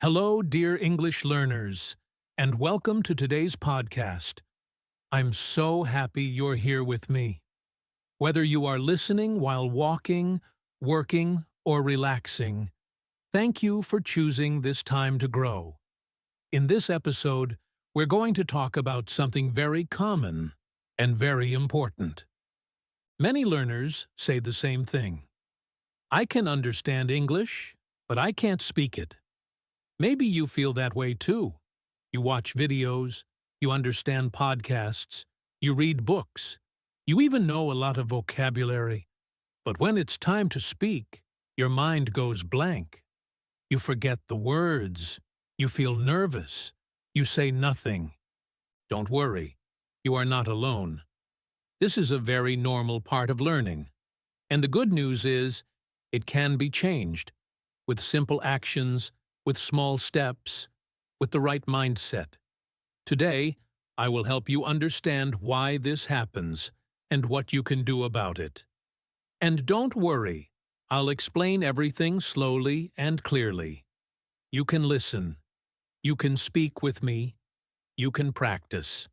Hello, dear English learners, and welcome to today's podcast. I'm so happy you're here with me. Whether you are listening while walking, working, or relaxing, thank you for choosing this time to grow. In this episode, we're going to talk about something very common and very important. Many learners say the same thing. I can understand English, but I can't speak it. Maybe you feel that way too. You watch videos, you understand podcasts, you read books, you even know a lot of vocabulary. But when it's time to speak, your mind goes blank. You forget the words. You feel nervous. You say nothing. Don't worry, you are not alone. This is a very normal part of learning. And the good news is, it can be changed with simple actions, with small steps, with the right mindset. Today, I will help you understand why this happens and what you can do about it. And don't worry, I'll explain everything slowly and clearly. You can listen. You can speak with me. You can practice.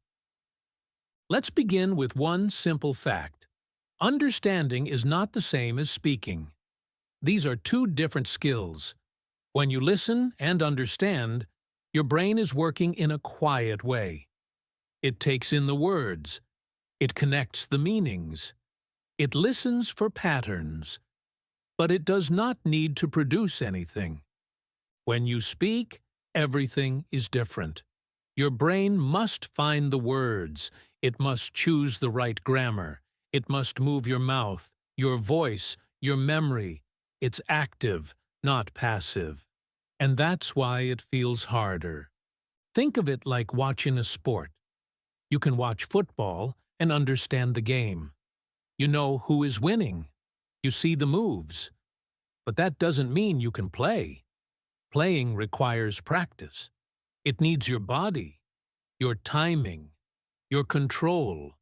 Let's begin with one simple fact. Understanding is not the same as speaking. These are two different skills. When you listen and understand, your brain is working in a quiet way. It takes in the words. It connects the meanings. It listens for patterns. But it does not need to produce anything. When you speak, everything is different. Your brain must find the words. It must choose the right grammar. It must move your mouth, your voice, your memory. It's active, not passive. And that's why it feels harder. Think of it like watching a sport. You can watch football and understand the game. You know who is winning. You see the moves. But that doesn't mean you can play. Playing requires practice. It needs your body, your timing, your control.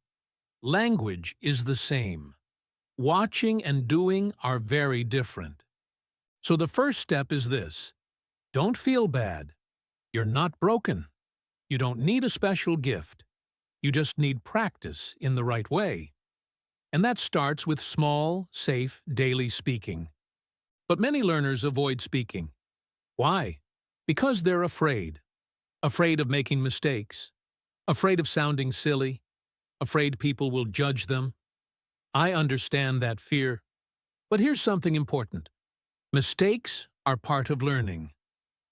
Language is the same. Watching and doing are very different. So the first step is this. Don't feel bad. You're not broken. You don't need a special gift. You just need practice in the right way. And that starts with small, safe, daily speaking. But many learners avoid speaking. Why? Because they're afraid. Afraid of making mistakes. Afraid of sounding silly. Afraid people will judge them. I understand that fear. But here's something important. Mistakes are part of learning.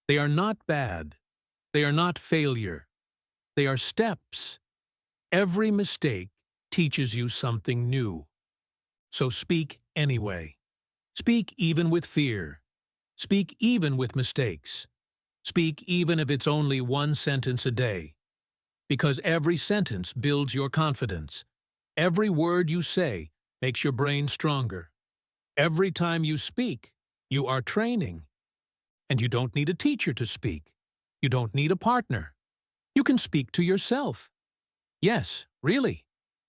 They are not bad. They are not failure. They are steps. Every mistake teaches you something new. So speak anyway. Speak even with fear. Speak even with mistakes. Speak even if it's only one sentence a day. Because every sentence builds your confidence. Every word you say makes your brain stronger. Every time you speak, you are training. And you don't need a teacher to speak. You don't need a partner. You can speak to yourself. Yes, really.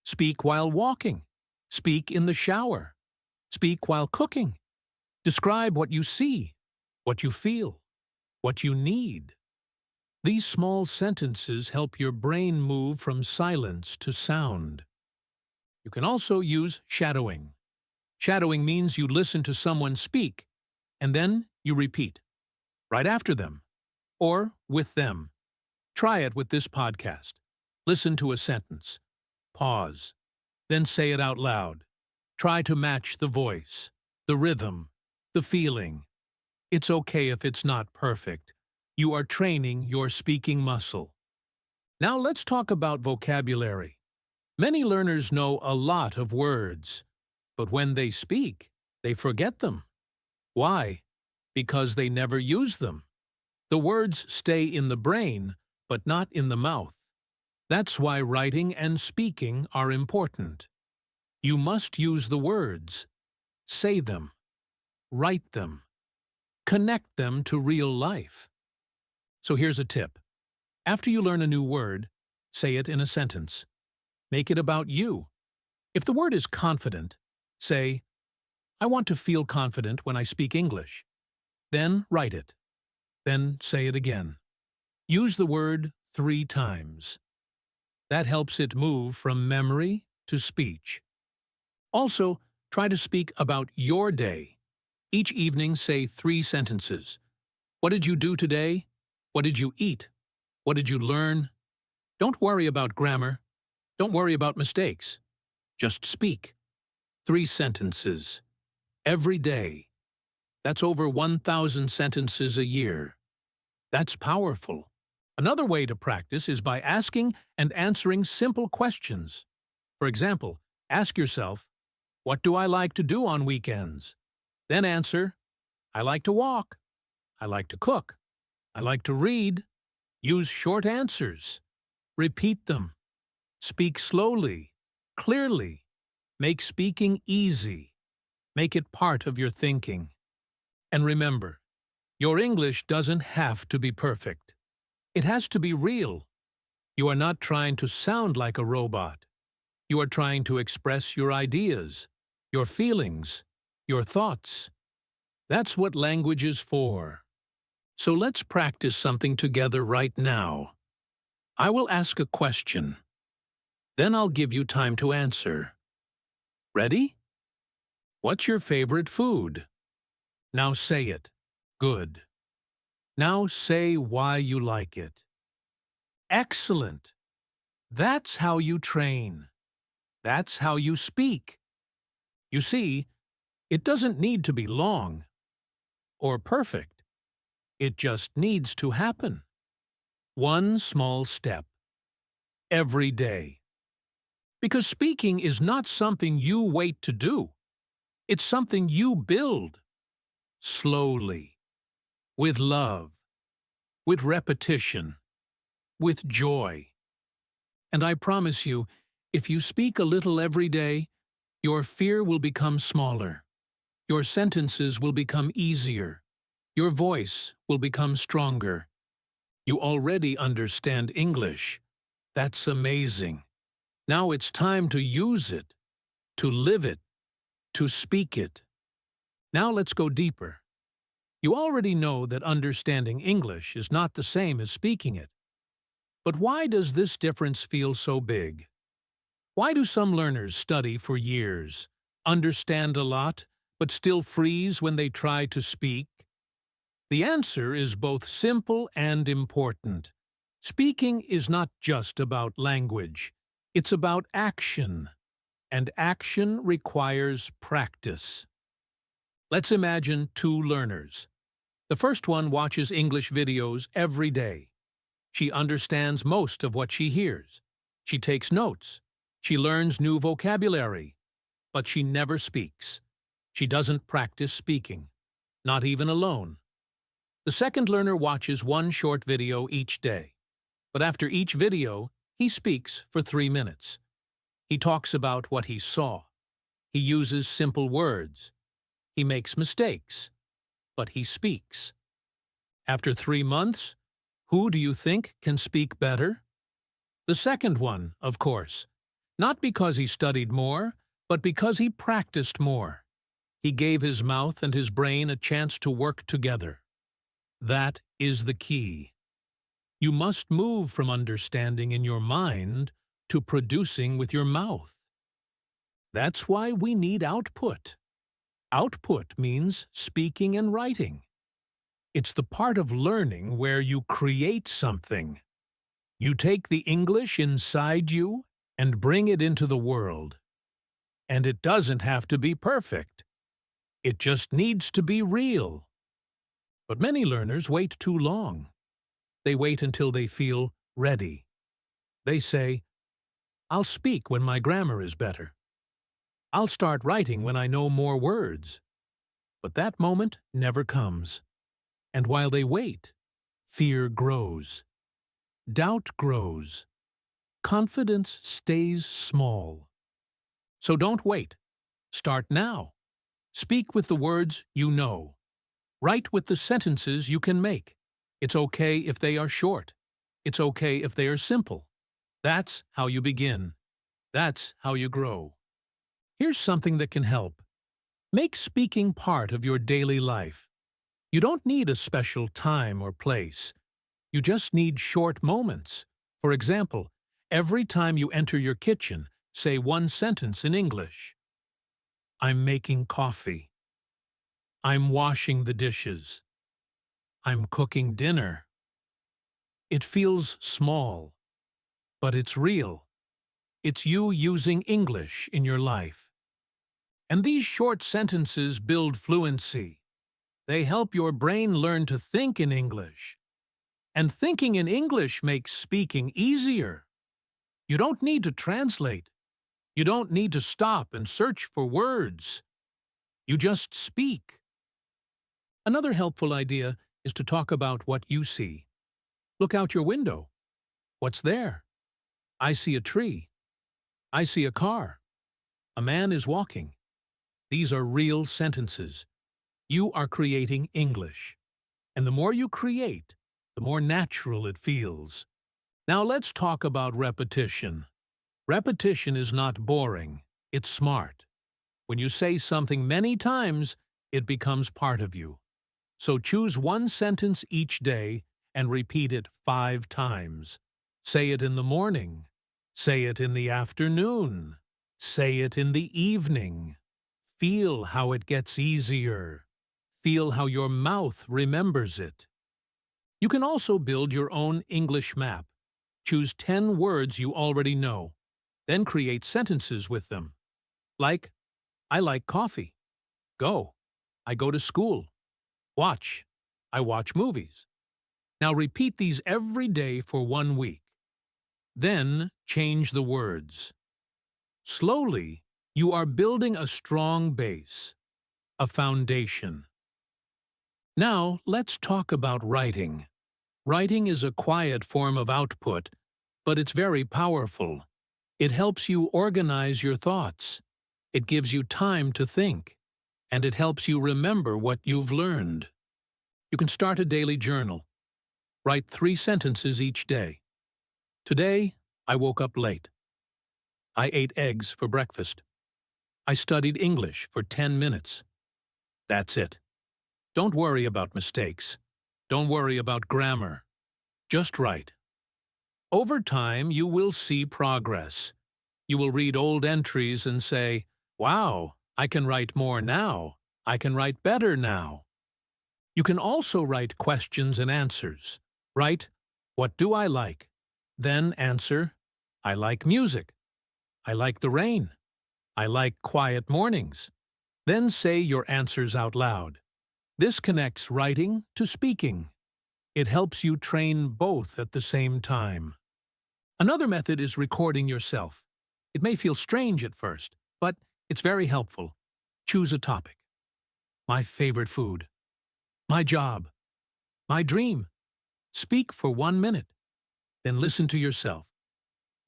Speak while walking. Speak in the shower. Speak while cooking. Describe what you see, what you feel, what you need. These small sentences help your brain move from silence to sound. You can also use shadowing. Shadowing means you listen to someone speak, and then you repeat. Right after them, or with them. Try it with this podcast. Listen to a sentence. Pause. Then say it out loud. Try to match the voice, the rhythm, the feeling. It's okay if it's not perfect. You are training your speaking muscle. Now let's talk about vocabulary. Many learners know a lot of words, but when they speak, they forget them. Why? Because they never use them. The words stay in the brain, but not in the mouth. That's why writing and speaking are important. You must use the words. Say them. Write them. Connect them to real life. So here's a tip. After you learn a new word, say it in a sentence. Make it about you. If the word is confident, say, I want to feel confident when I speak English. Then write it. Then say it again. Use the word 3 times. That helps it move from memory to speech. Also, try to speak about your day. Each evening, say 3 sentences. What did you do today? What did you eat? What did you learn? Don't worry about grammar. Don't worry about mistakes. Just speak. 3 sentences. Every day. That's over 1,000 sentences a year. That's powerful. Another way to practice is by asking and answering simple questions. For example, ask yourself, what do I like to do on weekends? Then answer, I like to walk. I like to cook. I like to read. Use short answers. Repeat them. Speak slowly, clearly. Make speaking easy. Make it part of your thinking. And remember, your English doesn't have to be perfect. It has to be real. You are not trying to sound like a robot. You are trying to express your ideas, your feelings, your thoughts. That's what language is for. So let's practice something together right now. I will ask a question. Then I'll give you time to answer. Ready? What's your favorite food? Now say it. Good. Now say why you like it. Excellent. That's how you train. That's how you speak. You see, it doesn't need to be long or perfect. It just needs to happen. One small step. Every day. Because speaking is not something you wait to do. It's something you build. Slowly. With love. With repetition. With joy. And I promise you, if you speak a little every day, your fear will become smaller. Your sentences will become easier. Your voice will become stronger. You already understand English. That's amazing. Now it's time to use it, to live it, to speak it. Now let's go deeper. You already know that understanding English is not the same as speaking it. But why does this difference feel so big? Why do some learners study for years, understand a lot, but still freeze when they try to speak? The answer is both simple and important. Speaking is not just about language. It's about action, and action requires practice. Let's imagine 2 learners. The first one watches English videos every day. She understands most of what she hears. She takes notes. She learns new vocabulary. But she never speaks. She doesn't practice speaking, not even alone. The second learner watches one short video each day. But after each video, he speaks for 3 minutes. He talks about what he saw. He uses simple words. He makes mistakes. But he speaks. After 3 months, who do you think can speak better? The second one, of course. Not because he studied more, but because he practiced more. He gave his mouth and his brain a chance to work together. That is the key. You must move from understanding in your mind to producing with your mouth. That's why we need output. Output means speaking and writing. It's the part of learning where you create something. You take the English inside you and bring it into the world. And it doesn't have to be perfect. It just needs to be real. But many learners wait too long. They wait until they feel ready. They say, I'll speak when my grammar is better. I'll start writing when I know more words. But that moment never comes. And while they wait, fear grows. Doubt grows. Confidence stays small. So don't wait. Start now. Speak with the words you know. Write with the sentences you can make. It's okay if they are short. It's okay if they are simple. That's how you begin. That's how you grow. Here's something that can help. Make speaking part of your daily life. You don't need a special time or place. You just need short moments. For example, every time you enter your kitchen, say one sentence in English. I'm making coffee. I'm washing the dishes. I'm cooking dinner. It feels small, but it's real. It's you using English in your life. And these short sentences build fluency. They help your brain learn to think in English. And thinking in English makes speaking easier. You don't need to translate. You don't need to stop and search for words. You just speak. Another helpful idea is to talk about what you see. Look out your window. What's there? I see a tree. I see a car. A man is walking. These are real sentences. You are creating English. And the more you create, the more natural it feels. Now let's talk about repetition. Repetition is not boring, it's smart. When you say something many times, it becomes part of you. So choose one sentence each day and repeat it 5 times. Say it in the morning. Say it in the afternoon. Say it in the evening. Feel how it gets easier. Feel how your mouth remembers it. You can also build your own English map. Choose 10 words you already know. Then create sentences with them. Like, I like coffee. Go. I go to school. Watch. I watch movies. Now repeat these every day for 1 week. Then change the words. Slowly, you are building a strong base, a foundation. Now, let's talk about writing. Writing is a quiet form of output, but it's very powerful. It helps you organize your thoughts. It gives you time to think, and it helps you remember what you've learned. You can start a daily journal. Write 3 sentences each day. Today, I woke up late. I ate eggs for breakfast. I studied English for 10 minutes. That's it. Don't worry about mistakes. Don't worry about grammar. Just write. Over time, you will see progress. You will read old entries and say, wow, I can write more now. I can write better now. You can also write questions and answers. Write, what do I like? Then answer, I like music. I like the rain. I like quiet mornings. Then say your answers out loud. This connects writing to speaking. It helps you train both at the same time. Another method is recording yourself. It may feel strange at first, but it's very helpful. Choose a topic. My favorite food. My job. My dream. Speak for 1 minute. Then listen to yourself.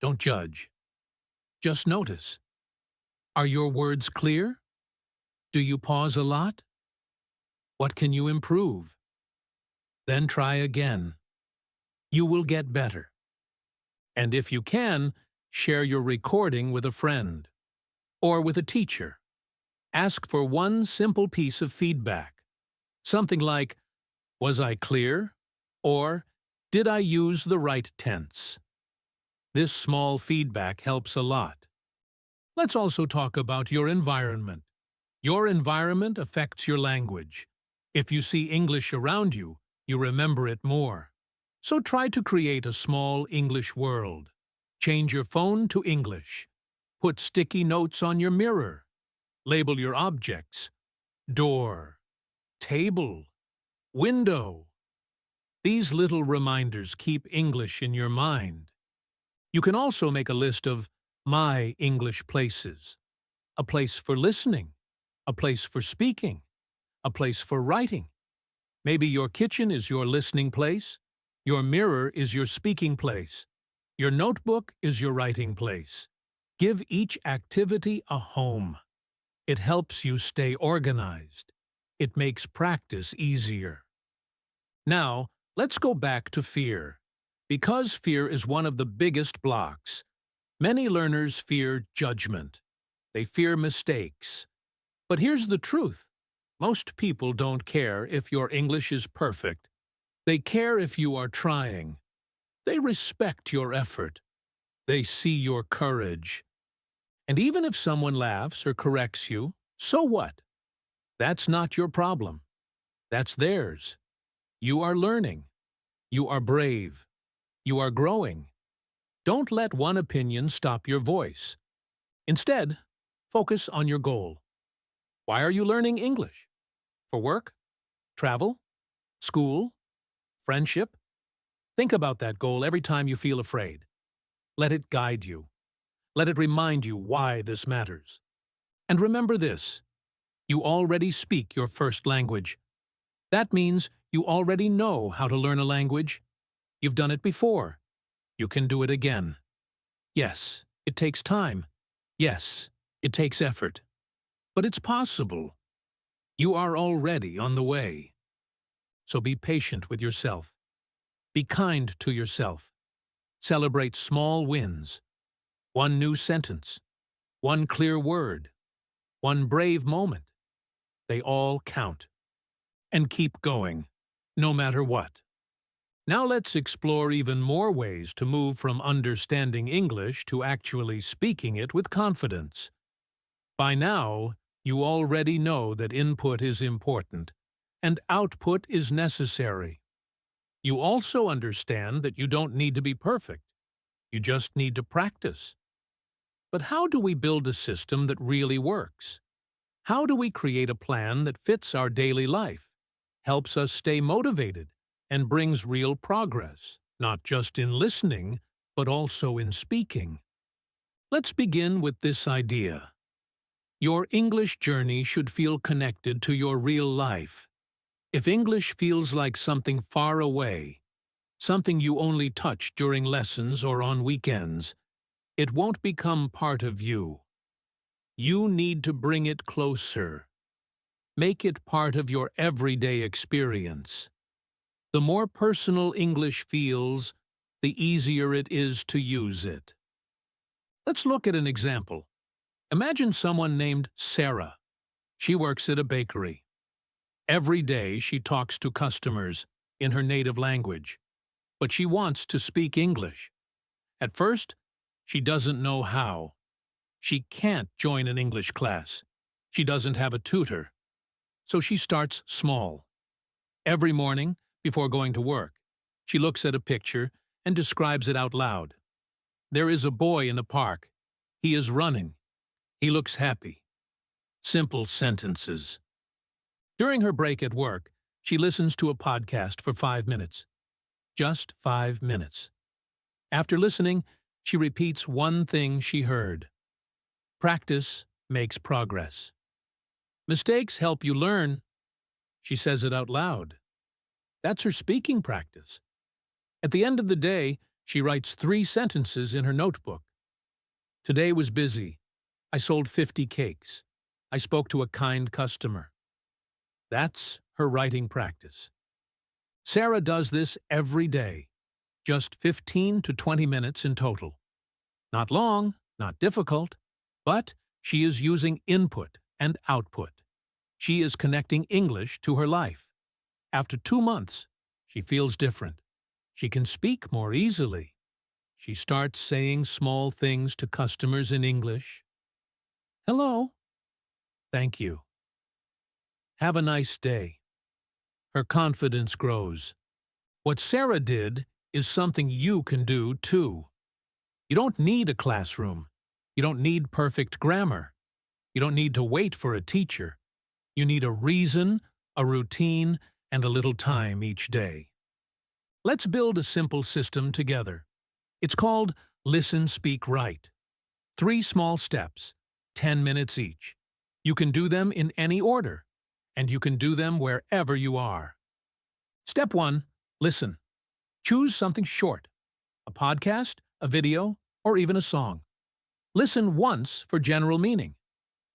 Don't judge. Just notice. Are your words clear? Do you pause a lot? What can you improve? Then try again. You will get better. And if you can, share your recording with a friend or with a teacher. Ask for one simple piece of feedback. Something like, was I clear? Or, did I use the right tense? This small feedback helps a lot. Let's also talk about your environment. Your environment affects your language. If you see English around you, you remember it more. So try to create a small English world. Change your phone to English. Put sticky notes on your mirror. Label your objects. Door, table, window. These little reminders keep English in your mind. You can also make a list of my English places. A place for listening, a place for speaking, a place for writing. Maybe your kitchen is your listening place, your mirror is your speaking place, your notebook is your writing place. Give each activity a home. It helps you stay organized. It makes practice easier. Now, let's go back to fear. Because fear is one of the biggest blocks, many learners fear judgment. They fear mistakes. But here's the truth. Most people don't care if your English is perfect. They care if you are trying. They respect your effort. They see your courage. And even if someone laughs or corrects you, so what? That's not your problem. That's theirs. You are learning. You are brave. You are growing. Don't let one opinion stop your voice. Instead, focus on your goal. Why are you learning English? For work? Travel? School? Friendship? Think about that goal every time you feel afraid. Let it guide you. Let it remind you why this matters. And remember this: you already speak your first language. That means you already know how to learn a language. You've done it before. You can do it again. Yes, it takes time. Yes, it takes effort. But it's possible. You are already on the way. So be patient with yourself. Be kind to yourself. Celebrate small wins. One new sentence. One clear word. One brave moment. They all count. And keep going, no matter what. Now let's explore even more ways to move from understanding English to actually speaking it with confidence. By now, you already know that input is important and output is necessary. You also understand that you don't need to be perfect. You just need to practice. But how do we build a system that really works? How do we create a plan that fits our daily life, helps us stay motivated, and brings real progress, not just in listening, but also in speaking? Let's begin with this idea. Your English journey should feel connected to your real life. If English feels like something far away, something you only touch during lessons or on weekends, it won't become part of you. You need to bring it closer. Make it part of your everyday experience. The more personal English feels, the easier it is to use it. Let's look at an example. Imagine someone named Sarah. She works at a bakery. Every day she talks to customers in her native language, but she wants to speak English. At first, she doesn't know how. She can't join an English class. She doesn't have a tutor. So she starts small. Every morning, before going to work, she looks at a picture and describes it out loud. There is a boy in the park. He is running. He looks happy. Simple sentences. During her break at work, she listens to a podcast for 5 minutes. Just 5 minutes. After listening, she repeats one thing she heard. Practice makes progress. Mistakes help you learn. She says it out loud. That's her speaking practice. At the end of the day, she writes 3 sentences in her notebook. Today was busy. I sold 50 cakes. I spoke to a kind customer. That's her writing practice. Sarah does this every day, just 15 to 20 minutes in total. Not long, not difficult, but she is using input and output. She is connecting English to her life. After 2 months, she feels different. She can speak more easily. She starts saying small things to customers in English. Hello. Thank you. Have a nice day. Her confidence grows. What Sarah did is something you can do too. You don't need a classroom. You don't need perfect grammar. You don't need to wait for a teacher. You need a reason, a routine, and a little time each day. Let's build a simple system together. It's called Listen, Speak, Write. 3 small steps, 10 minutes each. You can do them in any order, and you can do them wherever you are. Step 1, listen. Choose something short, a podcast, a video, or even a song. Listen once for general meaning,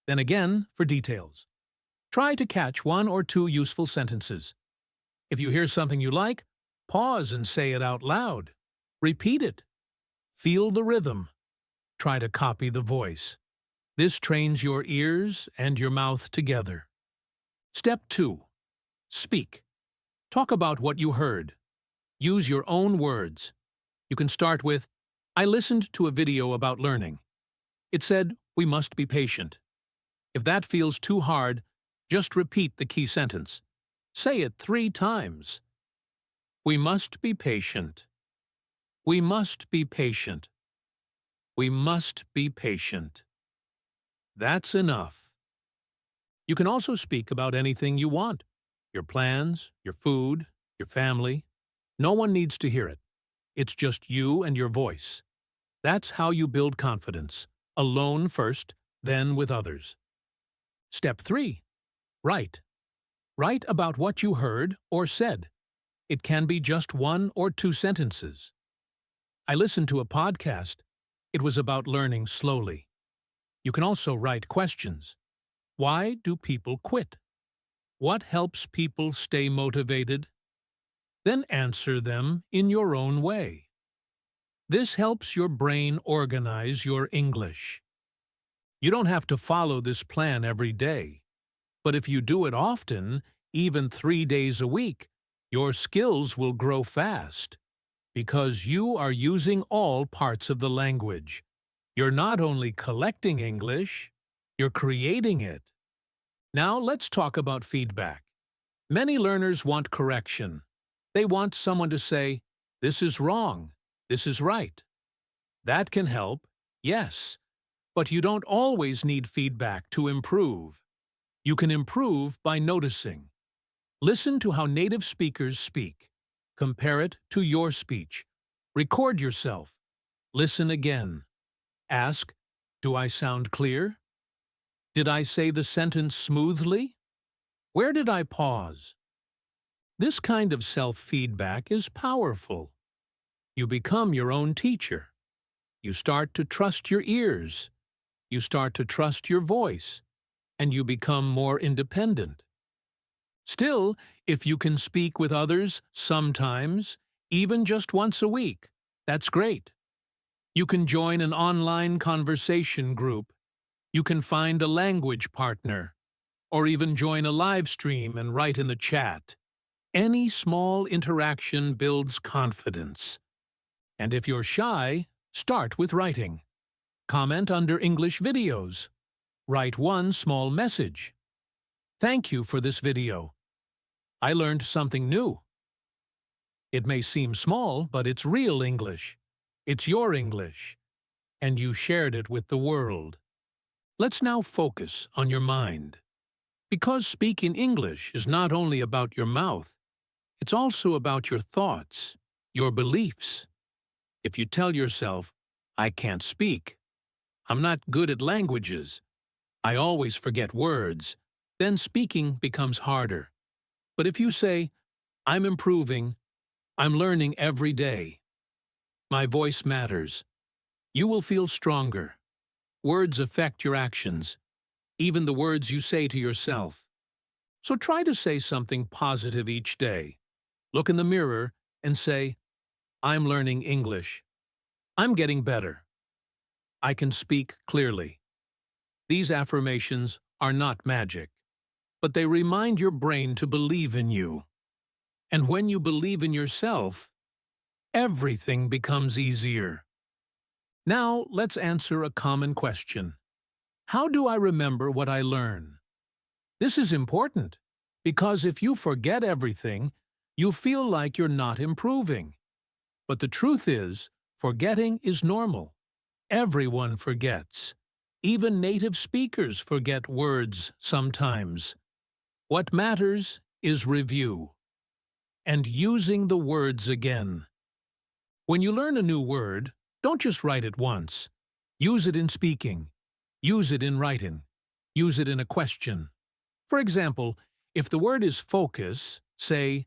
then again for details. Try to catch 1 or 2 useful sentences. If you hear something you like, pause and say it out loud. Repeat it. Feel the rhythm. Try to copy the voice. This trains your ears and your mouth together. Step 2. Speak. Talk about what you heard. Use your own words. You can start with, I listened to a video about learning. It said, we must be patient. If that feels too hard, just repeat the key sentence. Say it 3 times. We must be patient. We must be patient. We must be patient. That's enough. You can also speak about anything you want. Your plans, your food, your family. No one needs to hear it. It's just you and your voice. That's how you build confidence. Alone first, then with others. Step 3. Write. Write about what you heard or said. It can be just 1 or 2 sentences. I listened to a podcast. It was about learning slowly. You can also write questions. Why do people quit? What helps people stay motivated? Then answer them in your own way. This helps your brain organize your English. You don't have to follow this plan every day, but if you do it often, even 3 days a week, your skills will grow fast because you are using all parts of the language. You're not only collecting English, you're creating it. Now let's talk about feedback. Many learners want correction. They want someone to say, this is wrong, this is right. That can help, yes, but you don't always need feedback to improve. You can improve by noticing. Listen to how native speakers speak. Compare it to your speech. Record yourself. Listen again. Ask, do I sound clear? Did I say the sentence smoothly? Where did I pause? This kind of self-feedback is powerful. You become your own teacher. You start to trust your ears. You start to trust your voice. And you become more independent. Still, if you can speak with others sometimes, even just once a week, that's great. You can join an online conversation group. You can find a language partner, or even join a live stream and write in the chat. Any small interaction builds confidence. And if you're shy, start with writing. Comment under English videos. Write one small message. Thank you for this video. I learned something new. It may seem small, but it's real English. It's your English, and you shared it with the world. Let's now focus on your mind. Because speaking English is not only about your mouth, it's also about your thoughts, your beliefs. If you tell yourself, I can't speak, I'm not good at languages, I always forget words, then speaking becomes harder. But if you say, I'm improving, I'm learning every day, my voice matters, you will feel stronger. Words affect your actions, even the words you say to yourself. So try to say something positive each day. Look in the mirror and say, I'm learning English. I'm getting better. I can speak clearly. These affirmations are not magic, but they remind your brain to believe in you. And when you believe in yourself, everything becomes easier. Now let's answer a common question. How do I remember what I learn? This is important, because if you forget everything, you feel like you're not improving. But the truth is, forgetting is normal. Everyone forgets. Even native speakers forget words sometimes. What matters is review and using the words again. When you learn a new word, don't just write it once. Use it in speaking. Use it in writing. Use it in a question. For example, if the word is focus, say,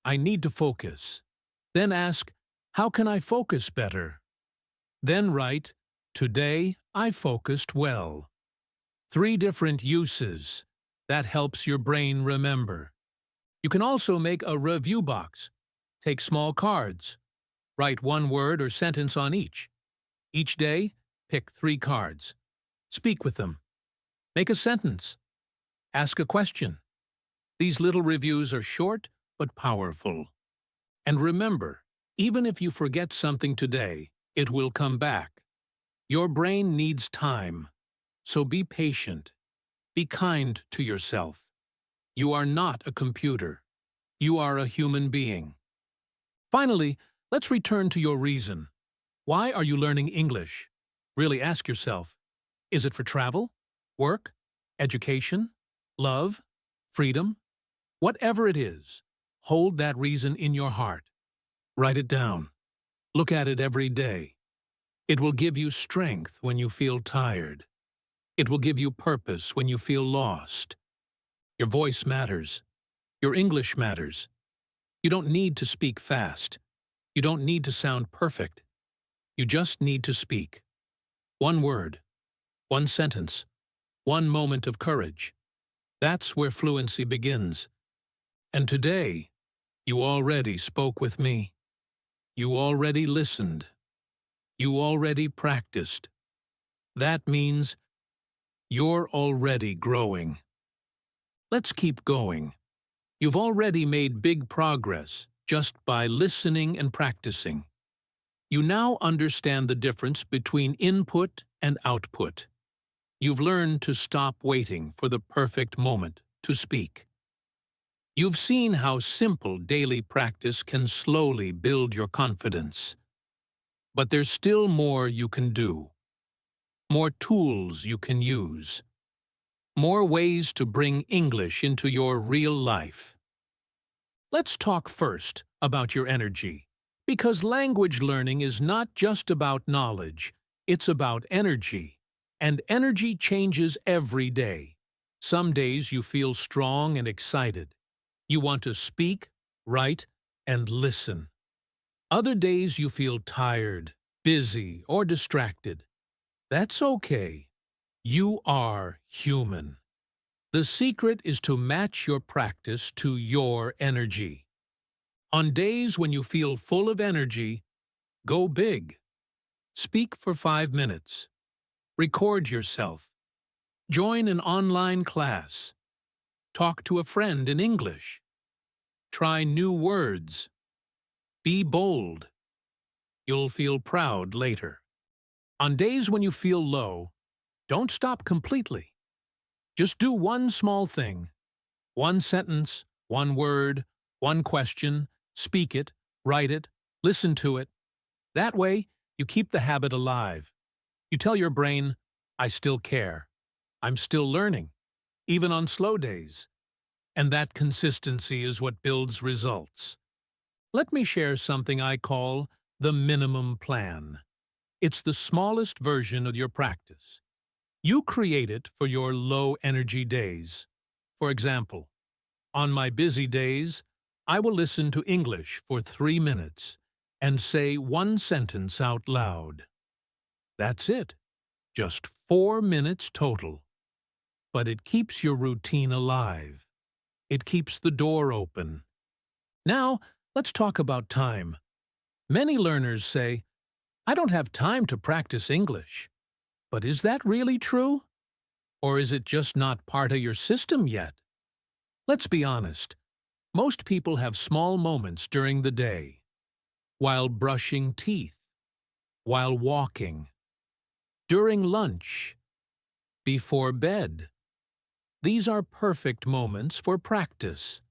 I need to focus. Then ask, how can I focus better? Then write, today I focused well. 3 different uses. That helps your brain remember. You can also make a review box. Take small cards. Write 1 word or sentence on each. Each day, pick 3 cards. Speak with them. Make a sentence. Ask a question. These little reviews are short but powerful. And remember, even if you forget something today, it will come back. Your brain needs time, so be patient. Be kind to yourself. You are not a computer. You are a human being. Finally, let's return to your reason. Why are you learning English? Really ask yourself, is it for travel, work, education, love, freedom? Whatever it is, hold that reason in your heart. Write it down. Look at it every day. It will give you strength when you feel tired. It will give you purpose when you feel lost. Your voice matters. Your English matters. You don't need to speak fast. You don't need to sound perfect. You just need to speak. One word, one sentence, one moment of courage. That's where fluency begins. And today, you already spoke with me. You already listened. You already practiced. That means you're already growing. Let's keep going. You've already made big progress just by listening and practicing. You now understand the difference between input and output. You've learned to stop waiting for the perfect moment to speak. You've seen how simple daily practice can slowly build your confidence. But there's still more you can do. More tools you can use. More ways to bring English into your real life. Let's talk first about your energy, because language learning is not just about knowledge, it's about energy. And energy changes every day. Some days you feel strong and excited. You want to speak, write, and listen. Other days you feel tired, busy, or distracted. That's okay. You are human. The secret is to match your practice to your energy. On days when you feel full of energy, go big. Speak for 5 minutes. Record yourself. Join an online class. Talk to a friend in English. Try new words. Be bold. You'll feel proud later. On days when you feel low, don't stop completely. Just do one small thing. One sentence, one word, one question. Speak it, write it, listen to it. That way, you keep the habit alive. You tell your brain, I still care. I'm still learning, even on slow days. And that consistency is what builds results. Let me share something I call the minimum plan. It's the smallest version of your practice. You create it for your low-energy days. For example, on my busy days, I will listen to English for 3 minutes and say one sentence out loud. That's it. Just 4 minutes total. But it keeps your routine alive. It keeps the door open. Now, let's talk about time. Many learners say, I don't have time to practice English. But is that really true? Or is it just not part of your system yet? Let's be honest. Most people have small moments during the day. While brushing teeth. While walking. During lunch. Before bed. These are perfect moments for practice.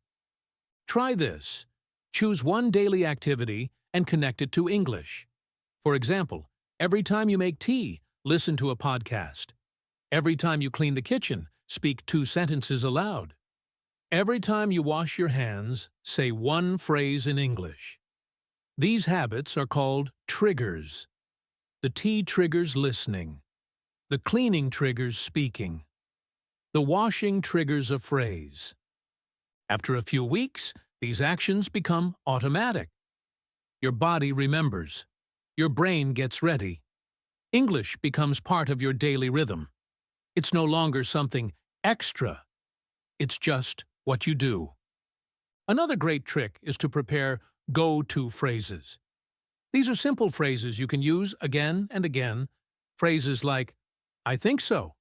Try this. Choose one daily activity and connect it to English. For example, every time you make tea, listen to a podcast. Every time you clean the kitchen, speak 2 sentences aloud. Every time you wash your hands, say one phrase in English. These habits are called triggers. The tea triggers listening. The cleaning triggers speaking. The washing triggers a phrase. After a few weeks, these actions become automatic. Your body remembers. Your brain gets ready. English becomes part of your daily rhythm. It's no longer something extra. It's just what you do. Another great trick is to prepare go-to phrases. These are simple phrases you can use again and again. Phrases like, I think so.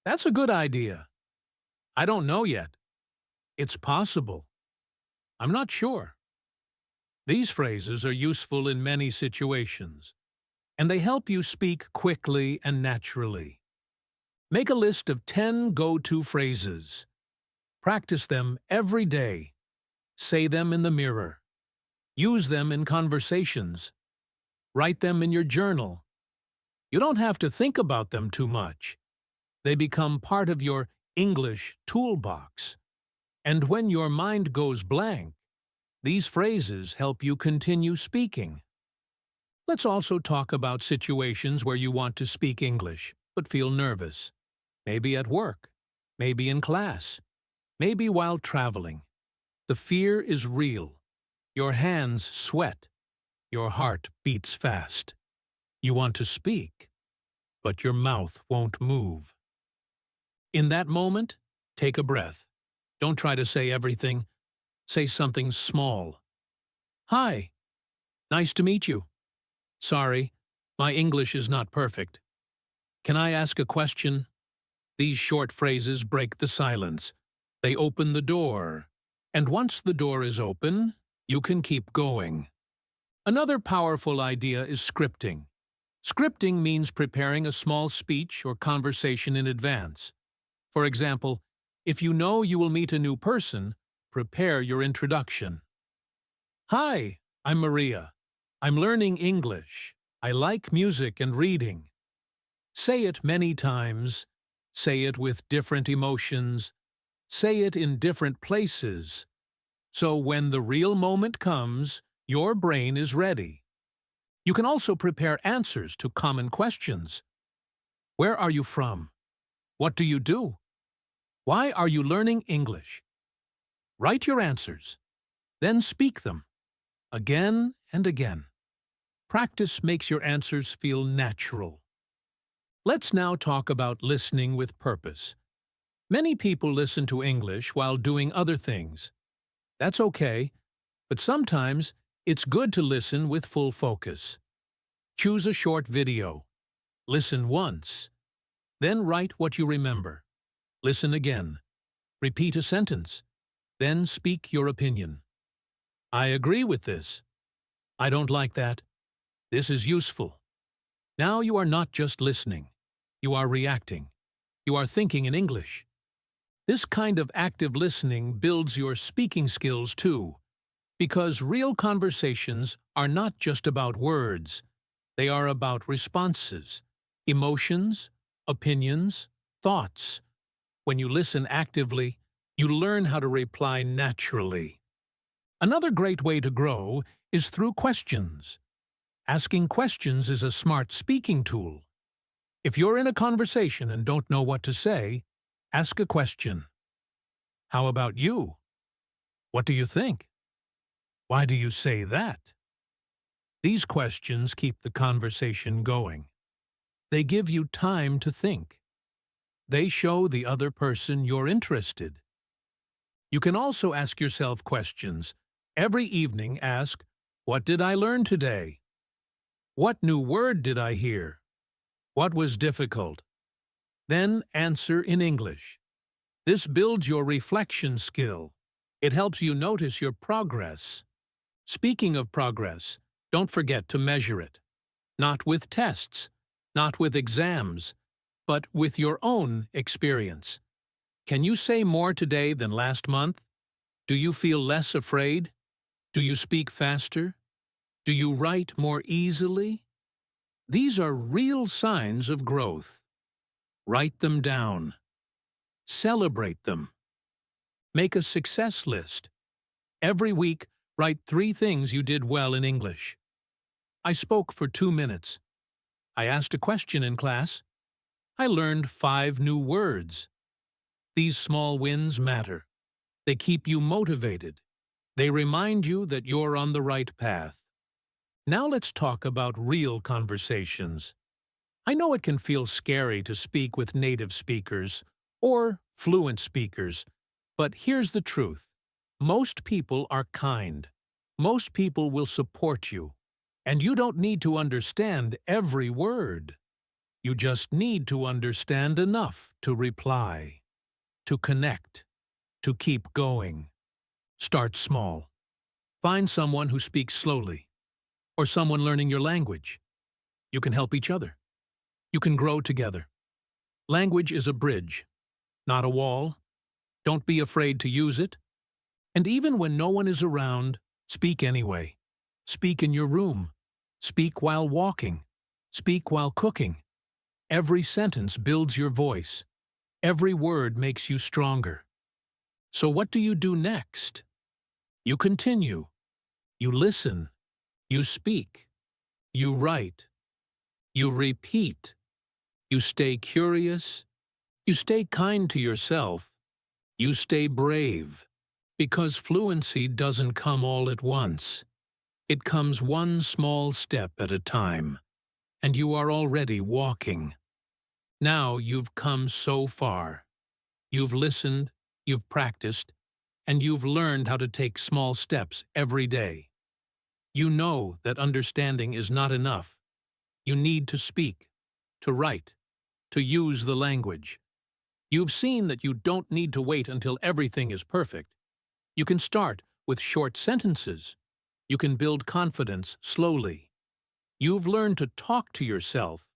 That's a good idea. I don't know yet. It's possible. I'm not sure. These phrases are useful in many situations, and they help you speak quickly and naturally. Make a list of 10 go-to phrases. Practice them every day. Say them in the mirror. Use them in conversations. Write them in your journal. You don't have to think about them too much. They become part of your English toolbox. And when your mind goes blank, these phrases help you continue speaking. Let's also talk about situations where you want to speak English, but feel nervous. Maybe at work, maybe in class, maybe while traveling. The fear is real. Your hands sweat. Your heart beats fast. You want to speak, but your mouth won't move. In that moment, take a breath. Don't try to say everything. Say something small. Hi, nice to meet you. Sorry, my English is not perfect. Can I ask a question? These short phrases break the silence. They open the door. And once the door is open, you can keep going. Another powerful idea is scripting. Scripting means preparing a small speech or conversation in advance. For example, if you know you will meet a new person, prepare your introduction. Hi, I'm Maria. I'm learning English. I like music and reading. Say it many times. Say it with different emotions. Say it in different places. So when the real moment comes, your brain is ready. You can also prepare answers to common questions. Where are you from? What do you do? Why are you learning English? Write your answers. Then speak them. Again and again. Practice makes your answers feel natural. Let's now talk about listening with purpose. Many people listen to English while doing other things. That's okay, but sometimes it's good to listen with full focus. Choose a short video. Listen once. Then write what you remember. Listen again. Repeat a sentence. Then speak your opinion. I agree with this. I don't like that. This is useful. Now you are not just listening. You are reacting. You are thinking in English. This kind of active listening builds your speaking skills too, because real conversations are not just about words. They are about responses, emotions, opinions, thoughts. When you listen actively, you learn how to reply naturally. Another great way to grow is through questions. Asking questions is a smart speaking tool. If you're in a conversation and don't know what to say, ask a question. How about you? What do you think? Why do you say that? These questions keep the conversation going. They give you time to think. They show the other person you're interested. You can also ask yourself questions. Every evening ask, what did I learn today? What new word did I hear? What was difficult? Then answer in English. This builds your reflection skill. It helps you notice your progress. Speaking of progress, don't forget to measure it. Not with tests, not with exams, but with your own experience. Can you say more today than last month? Do you feel less afraid? Do you speak faster? Do you write more easily? These are real signs of growth. Write them down. Celebrate them. Make a success list. Every week, write 3 things you did well in English. I spoke for 2 minutes. I asked a question in class. I learned 5 new words. These small wins matter. They keep you motivated. They remind you that you're on the right path. Now let's talk about real conversations. I know it can feel scary to speak with native speakers or fluent speakers, but here's the truth. Most people are kind. Most people will support you. And you don't need to understand every word. You just need to understand enough to reply, to connect. to keep going. Start small. Find someone who speaks slowly, or someone learning your language. You can help each other. You can grow together. Language is a bridge, not a wall. Don't be afraid to use it. And even when no one is around, speak anyway. Speak in your room. Speak while walking. Speak while cooking. Every sentence builds your voice. Every word makes you stronger. So what do you do next? You continue. You listen. You speak. You write. You repeat. You stay curious. You stay kind to yourself. You stay brave. Because fluency doesn't come all at once. It comes one small step at a time. And you are already walking. Now you've come so far. You've listened, you've practiced, and you've learned how to take small steps every day. You know that understanding is not enough. You need to speak, to write, to use the language. You've seen that you don't need to wait until everything is perfect. You can start with short sentences. You can build confidence slowly. You've learned to talk to yourself,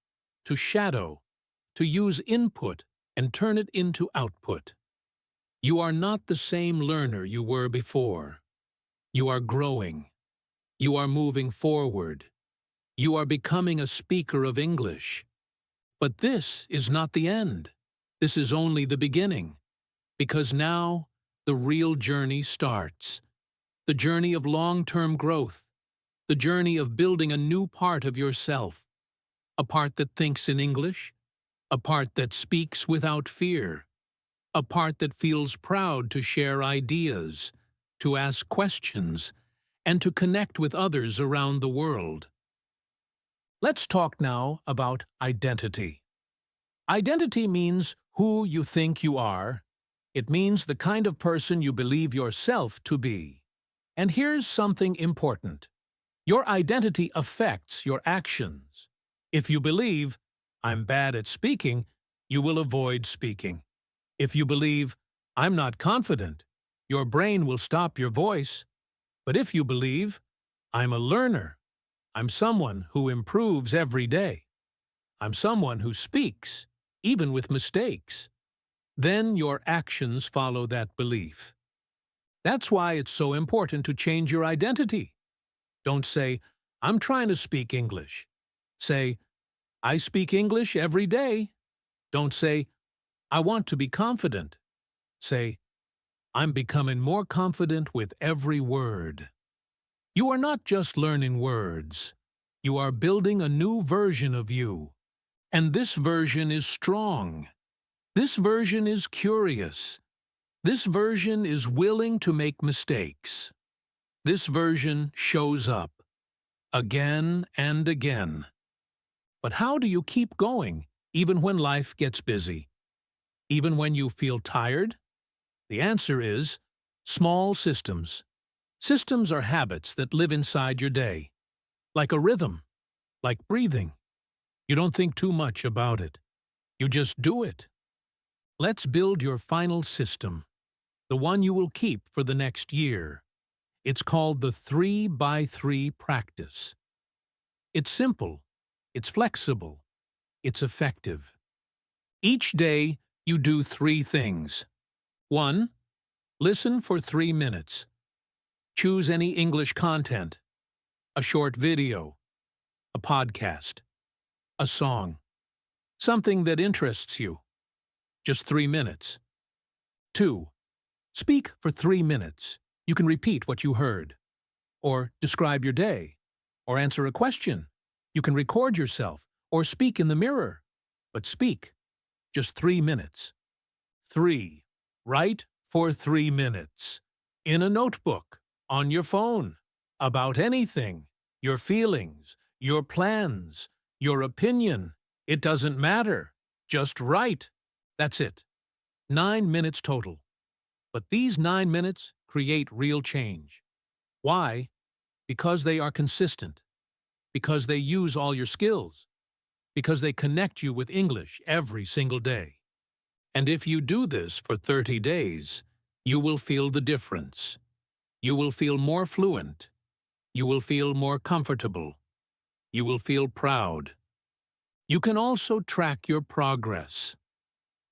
to shadow, to use input and turn it into output. You are not the same learner you were before. You are growing. You are moving forward. You are becoming a speaker of English. But this is not the end. This is only the beginning. Because now, the real journey starts. The journey of long-term growth. The journey of building a new part of yourself. A part that thinks in English. A part that speaks without fear. A part that feels proud to share ideas, to ask questions, and to connect with others around the world. Let's talk now about identity. Identity means who you think you are. It means the kind of person you believe yourself to be. And here's something important. Your identity affects your actions. If you believe, I'm bad at speaking, you will avoid speaking. If you believe, I'm not confident, your brain will stop your voice. But if you believe, I'm a learner, I'm someone who improves every day, I'm someone who speaks, even with mistakes, then your actions follow that belief. That's why it's so important to change your identity. Don't say, I'm trying to speak English. Say, I speak English every day. Don't say, I want to be confident. Say, I'm becoming more confident with every word. You are not just learning words. You are building a new version of you. And this version is strong. This version is curious. This version is willing to make mistakes. This version shows up again and again. But how do you keep going, even when life gets busy? Even when you feel tired? The answer is small systems. Systems are habits that live inside your day, like a rhythm, like breathing. You don't think too much about it. You just do it. Let's build your final system, the one you will keep for the next year. It's called the 3x3 practice. It's simple, it's flexible, it's effective. Each day, you do 3 things. 1. Listen for 3 minutes. Choose any English content, a short video, a podcast, a song, something that interests you. Just 3 minutes. 2. Speak for 3 minutes. You can repeat what you heard, or describe your day, or answer a question. You can record yourself, or speak in the mirror. But speak. Just 3 minutes. 3. Write for 3 minutes. In a notebook, on your phone, about anything, your feelings, your plans, your opinion. It doesn't matter. Just write. That's it. 9 minutes total. But these 9 minutes create real change. Why? Because they are consistent. Because they use all your skills. Because they connect you with English every single day. And if you do this for 30 days, You will feel the difference. You will feel more fluent. You will feel more comfortable. You will feel proud. You can also track your progress.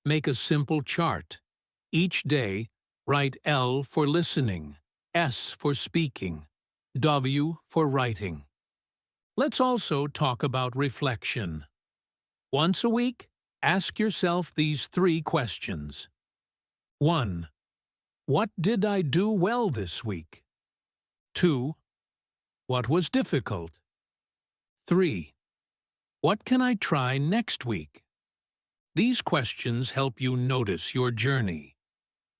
Make a simple chart. Each day, write L for listening, S for speaking, W for writing. Let's also talk about reflection. Once a week, ask yourself these 3 questions. 1. What did I do well this week? 2. What was difficult? 3. What can I try next week? These questions help you notice your journey.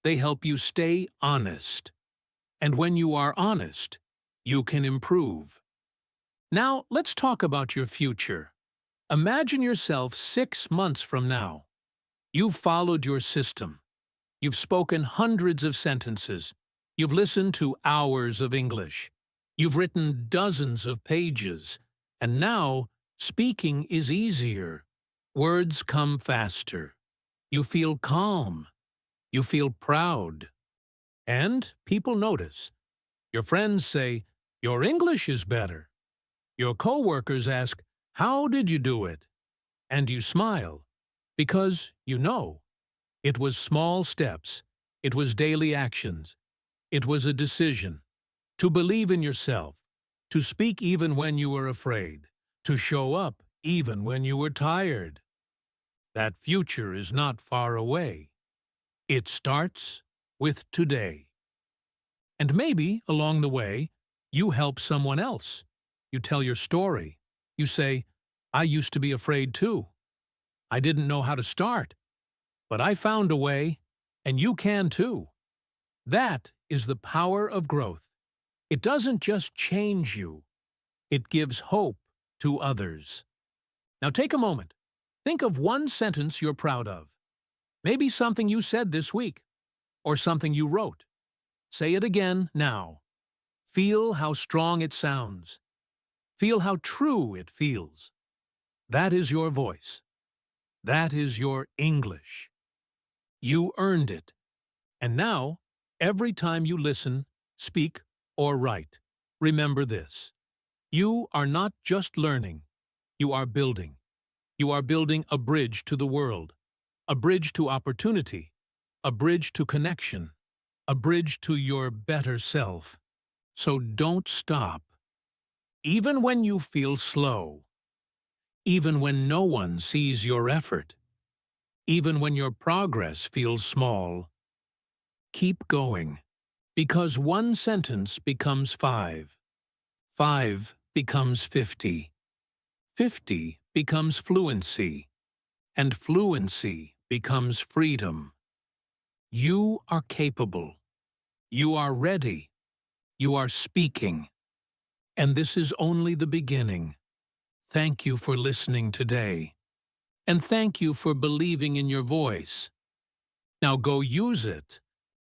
They help you stay honest. And when you are honest, you can improve. Now, let's talk about your future. Imagine yourself 6 months from now. You've followed your system. You've spoken hundreds of sentences. You've listened to hours of English. You've written dozens of pages. And now, speaking is easier. Words come faster. You feel calm. You feel proud. And people notice. Your friends say, "Your English is better." Your coworkers ask, "How did you do it?" And you smile, because you know. It was small steps. It was daily actions. It was a decision. To believe in yourself. To speak even when you were afraid. To show up even when you were tired. That future is not far away. It starts with today. And maybe, along the way, you help someone else. You tell your story. You say, "I used to be afraid too. I didn't know how to start. But I found a way, and you can too." That is the power of growth. It doesn't just change you. It gives hope to others. Now take a moment. Think of one sentence you're proud of. Maybe something you said this week, or something you wrote. Say it again now. Feel how strong it sounds. Feel how true it feels. That is your voice. That is your English. You earned it. And now, every time you listen, speak, or write, remember this. You are not just learning. You are building. You are building a bridge to the world, a bridge to opportunity, a bridge to connection, a bridge to your better self. So don't stop. Even when you feel slow, even when no one sees your effort, even when your progress feels small, keep going, because one sentence becomes 5. 5 becomes 50. 50 becomes fluency, and fluency becomes freedom. You are capable. You are ready. You are speaking. And this is only the beginning. Thank you for listening today. And thank you for believing in your voice. Now go use it